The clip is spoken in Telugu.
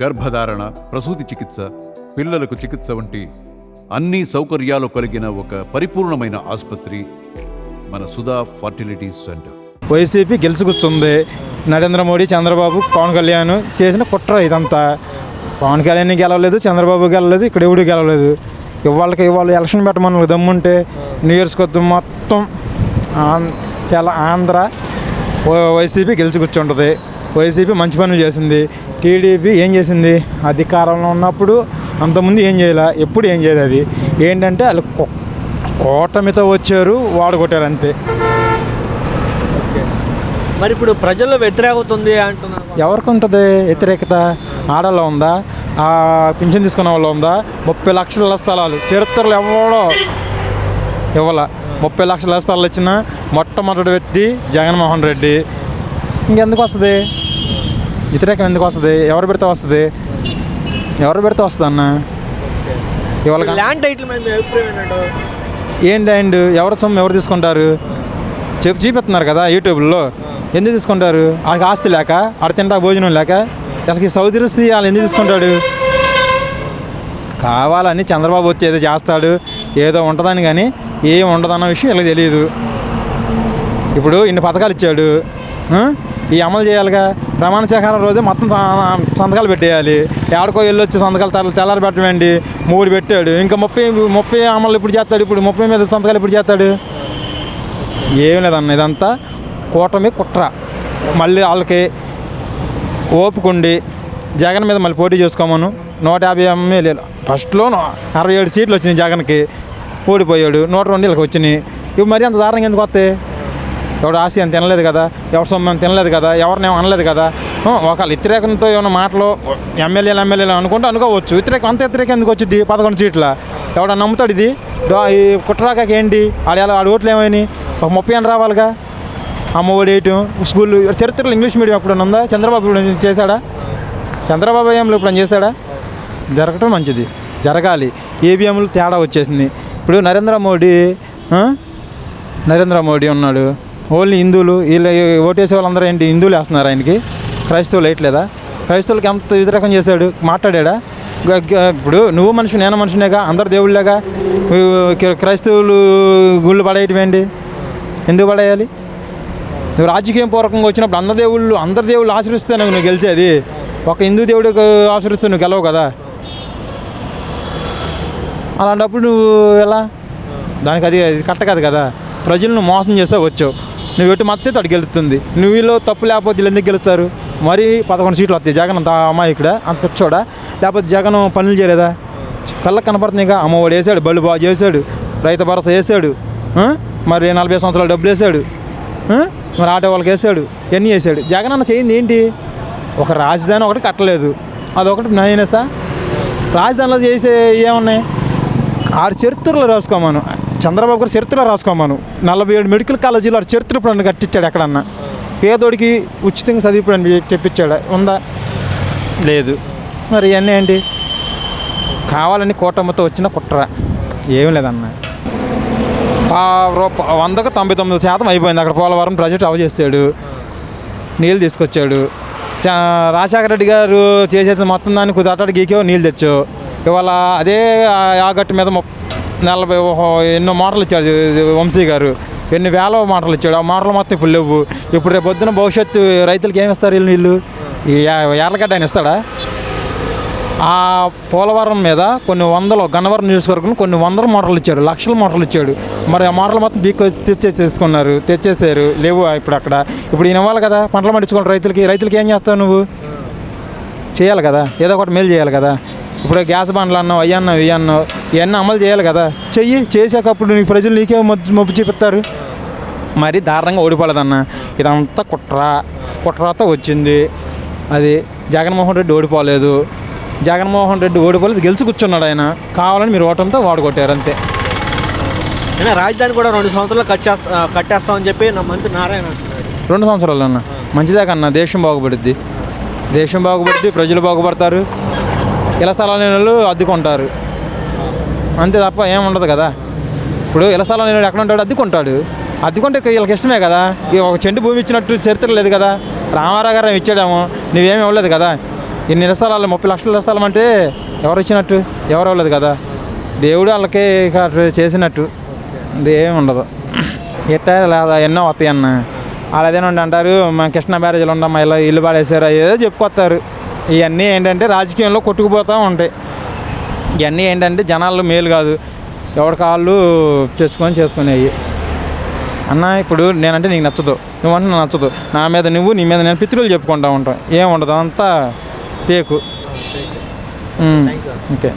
గర్భధారణ, ప్రసూతి చికిత్స, పిల్లలకు చికిత్స వంటి అన్ని సౌకర్యాలు కలిగిన ఒక పరిపూర్ణమైన ఆసుపత్రి మన సుధా ఫర్టిలిటీ సెంటర్. వైసీపీ గెలుచుకొచ్చింది. నరేంద్ర మోడీ, చంద్రబాబు, పవన్ కళ్యాణ్ చేసిన కుట్ర ఇదంతా. పవన్ కళ్యాణ్ గెలవలేదు, చంద్రబాబు గెలవలేదు, ఇక్కడ ఎవడు గెలవలేదు. ఇవాళ ఎలక్షన్ పెట్టమని దమ్ముంటే న్యూ ఇయర్స్ కొద్ది మొత్తం ఆంధ్ర వైసీపీ గెలుచుకొచ్చుంటుంది. వైసీపీ మంచి పనులు చేసింది. టీడీపీ ఏం చేసింది? అధికారంలో ఉన్నప్పుడు అంతకుముందు ఏం చేయాల, ఎప్పుడు ఏం చేయదు. అది ఏంటంటే వాళ్ళు కూటమితో వచ్చారు, వాడుకొట్టారు అంతే. మరి ఇప్పుడు ప్రజల్లో వ్యతిరేకత ఉంది అంటున్నారు. ఎవరికి ఉంటుంది వ్యతిరేకత? ఆడలో ఉందా? పింఛన్ తీసుకున్న వాళ్ళు ఉందా? 30 లక్షల స్థలాలు చరిత్రలు ఎవడో ఇవ్వాల. 30 లక్షల స్థలాలు ఇచ్చిన మొట్టమొదటి వ్యక్తి జగన్మోహన్ రెడ్డి. ఇంకెందుకు వస్తుంది వ్యతిరేకం? ఎందుకు వస్తుంది? ఎవరు పెడితే వస్తుంది? అన్న ఇవాళ ల్యాండ్ టైటిల్ మీద మీ అభిప్రాయం ఏంటంటే ఏంటి? అండ్ ఎవరి సొమ్ము ఎవరు తీసుకుంటారు? చూపిస్తున్నారు కదా యూట్యూబ్లో. ఎందుకు తీసుకుంటారు? ఆడికి ఆస్తి లేక, ఆడ తింటా భోజనం లేక, అసలు సౌదరిస్తే వాళ్ళు ఎందుకు తీసుకుంటాడు? కావాలని చంద్రబాబు వచ్చి ఏదో చేస్తాడు, ఏదో ఉంటుందని, కానీ ఏం ఉండదన్న విషయం వీళ్ళకి తెలియదు. ఇప్పుడు ఇన్ని పథకాలు ఇచ్చాడు, ఈ అమలు చేయాలిగా. ప్రమాణ స్వీకారం రోజే మొత్తం సంతకాలు పెట్టేయాలి. ఏడకో వెళ్ళొచ్చి సంతకాలు తెల్లారి పెట్టమండి. 3 పెట్టాడు, ఇంకా 30 అమలు ఇప్పుడు చేస్తాడు. ఇప్పుడు 30 మీద సంతకాలు ఇప్పుడు చేస్తాడు. ఏం లేదన్న, ఇదంతా కూటమి కుట్ర. మళ్ళీ వాళ్ళకి ఓపుకుండి జగన్ మీద మళ్ళీ పోటీ చేసుకోమను. 150 ఎమ్మెల్యేలు ఫస్ట్లో 67 సీట్లు వచ్చినాయి జగన్కి, ఓడిపోయాడు. 102 వీళ్ళకి వచ్చినాయి. ఇవి మరీ అంత దారుణంగా ఎందుకు వస్తాయి? ఎవడు ఆస్తి అని తినలేదు కదా, ఎవరి సొమ్ము తినలేదు కదా, ఎవరినేమో అనలేదు కదా. ఒకవేళ వ్యతిరేకంతో ఏమైనా మాటలు ఎమ్మెల్యేలు అనుకుంటే అనుకోవచ్చు. అంత వ్యతిరేకం ఎందుకు వచ్చింది? 11 సీట్ల ఎవడ నమ్ముతాడు ఇది? ఈ కుట్రాకాకి ఏంటి? ఆడు ఓట్లు ఏమైనాయి? ఒక 30 అని రావాలిగా. అమ్మఒడి వేయటం, స్కూల్ చరిత్రలో ఇంగ్లీష్ మీడియం ఎప్పుడైనా ఉందా? చంద్రబాబు ఇప్పుడు చేశాడా? చంద్రబాబు ఏం ఇప్పుడు చేశాడా? జరగటం మంచిది, జరగాలి. ఏబిఎంలు తేడా వచ్చేసింది. ఇప్పుడు నరేంద్ర మోడీ ఉన్నాడు. ఓన్లీ హిందువులు వీళ్ళు ఓటేసే వాళ్ళందరూ ఏంటి? హిందువులు వేస్తున్నారు ఆయనకి. క్రైస్తవులు వేయట్లేదా? క్రైస్తవులకి ఎంత వ్యతిరేకం చేశాడు? మాట్లాడా? ఇప్పుడు నువ్వు మనిషి, నేను మనిషినేగా, అందరు దేవుళ్ళేగా. క్రైస్తవులు గుళ్ళు పడేయటం ఏంటి? ఎందుకు పడేయాలి? నువ్వు రాజకీయం పూర్వకంగా వచ్చినప్పుడు అందరు దేవుళ్ళు ఆశ్రయిస్తే నువ్వు గెలిచేది. ఒక హిందూ దేవుడికి ఆశ్రయిస్తే నువ్వు గెలవు కదా. అలాంటప్పుడు నువ్వు ఎలా? దానికి అది కరెక్ట్ కాదు కదా. ప్రజలను మోసం చేస్తే వచ్చావు. నువ్వు ఎటు మత్తే తడు గెలుస్తుంది. నువ్వు వీళ్ళు తప్పు లేకపోతే వీళ్ళు ఎందుకు గెలుస్తారు? మరి 11 సీట్లు వస్తాయి. జగన్ అంత అమాయకుడా? అంత పిచ్చోడా? లేకపోతే జగన్ పనులు చేయలేదా? కళ్ళకు కనపడుతున్నాయిగా. అమ్మఒడి వేసాడు, బళ్ళు బాగు చేశాడు, రైతు భరోసా వేసాడు, మరి 40 సంవత్సరాలు డబ్బులు వేసాడు, మరి ఆటో వాళ్ళకి వేసాడు, ఇవన్నీ వేసాడు. జగన్ అన్న చేయింది ఏంటి? ఒక రాజధాని ఒకటి కట్టలేదు, అదొకటి నయనేస్తా. రాజధానిలో చేసే ఏమున్నాయి? ఆడు చరిత్రలో రాసుకోమను. చంద్రబాబు గారు చరిత్రలో రాసుకోమను. 47 మెడికల్ కాలేజీలో ఆడు చరిత్ర ఇప్పుడు కట్టించాడు. ఎక్కడన్నా పేదోడికి ఉచితంగా చదివిపోయి చెప్పించాడు? ఉందా? లేదు. మరి ఇవన్నీ ఏంటి? కావాలని కూటమితో వచ్చిన కుట్ర. ఏం లేదన్న. 100కు 99% అయిపోయింది. అక్కడ పోలవరం ప్రాజెక్టు అవజేస్తాడు, నీళ్ళు తీసుకొచ్చాడు. రాజశేఖర రెడ్డి గారు చేసేది మొత్తం దాన్ని కుదాటాడు గీకేవో నీళ్ళు తెచ్చావు. ఇవాళ అదే ఆగట్టు మీద 40 ఎన్నో మోటార్లు ఇచ్చాడు వంశీ గారు. ఎన్ని వేల మోటార్లు ఇచ్చాడు. ఆ మోటార్లు మొత్తం ఇప్పుడు లేవు. ఇప్పుడు రేపు పొద్దున భవిష్యత్తు రైతులకు ఏమి ఇస్తారు? వీళ్ళు ఎర్రగడ్డ ఆయన ఇస్తాడా? ఆ పోలవరం మీద కొన్ని వందలు, గన్నవరం నియోజకవర్గం కొన్ని వందల మోటార్లు ఇచ్చాడు, లక్షల మోటార్లు ఇచ్చాడు. మరి ఆ మోటార్లు మొత్తం తెచ్చేసారు, లేవు ఇప్పుడు అక్కడ. ఇప్పుడు ఈయన ఇవ్వాలి కదా, పంటలు పండించుకోవాలి రైతులకి ఏం చేస్తావు? నువ్వు చేయాలి కదా, ఏదో ఒకటి మేలు చేయాలి కదా. ఇప్పుడు గ్యాస్ బండ్లు అన్నావు, ఇవన్నీ ఇవన్నీ అమలు చేయాలి కదా. చేసాకప్పుడు నీకు ప్రజలు నీకే మొబ్బు చూపిస్తారు. మరి దారుణంగా ఓడిపోలేదన్న. ఇదంతా కుట్రతో వచ్చింది. అది జగన్మోహన్ రెడ్డి ఓడిపోలేదు. గెలిచి కూర్చున్నాడు ఆయన. కావాలని మీరు ఓటంతో వాడుకొట్టారు అంతే. రాజధాని కూడా 2 సంవత్సరాలు కట్టేస్తామని చెప్పి నా మంత్రి నారాయణ అంటున్నాడు. 2 సంవత్సరాలు అన్న మంచిదే కన్నా. దేశం బాగుపడుద్ది, ప్రజలు బాగుపడతారు. ఇళ్ల స్థలాలు వాళ్ళు అద్దెకుంటారు అంతే తప్ప ఏముండదు కదా. ఇప్పుడు ఇళ్ల స్థలాలు ఎక్కడ ఉంటాడు? అద్దెకుంటాడు. అద్దెకుంటే వీళ్ళకి ఇష్టమే కదా. ఒక చెండు భూమి ఇచ్చినట్టు చరిత్ర లేదు కదా. రామారావు గారు ఇచ్చాడేమో, నువ్వేమి ఇవ్వలేదు కదా. ఇన్ని ఇస్తాలు 30 లక్షలు ఇస్తాం అంటే ఎవరు ఇచ్చినట్టు? ఎవరు ఇవ్వలేదు కదా, దేవుడు వాళ్ళకే చేసినట్టు. ఇదేమి ఉండదు. ఎట్టా లేదా ఎన్నో వస్తాయి అన్న. వాళ్ళు అదేనండి అంటారు, మా కృష్ణా బ్యారేజీలు ఉండమ్మా ఇలా ఇల్లు పాడేశారు, ఏదో చెప్పుకొస్తారు. ఇవన్నీ ఏంటంటే రాజకీయంలో కొట్టుకుపోతూ ఉంటాయి. ఇవన్నీ ఏంటంటే జనాల్లో మేలు కాదు, ఎవరి కాళ్ళు చేసుకునేవి అన్న. ఇప్పుడు నేనంటే నీకు నచ్చదు, నువ్వంటే నాకు నచ్చదు, నా మీద నువ్వు నీ మీద నేను పితృలు చెప్పుకుంటూ ఉంటాం. ఏం ఉండదు, అంతా పేకు. ఓకే.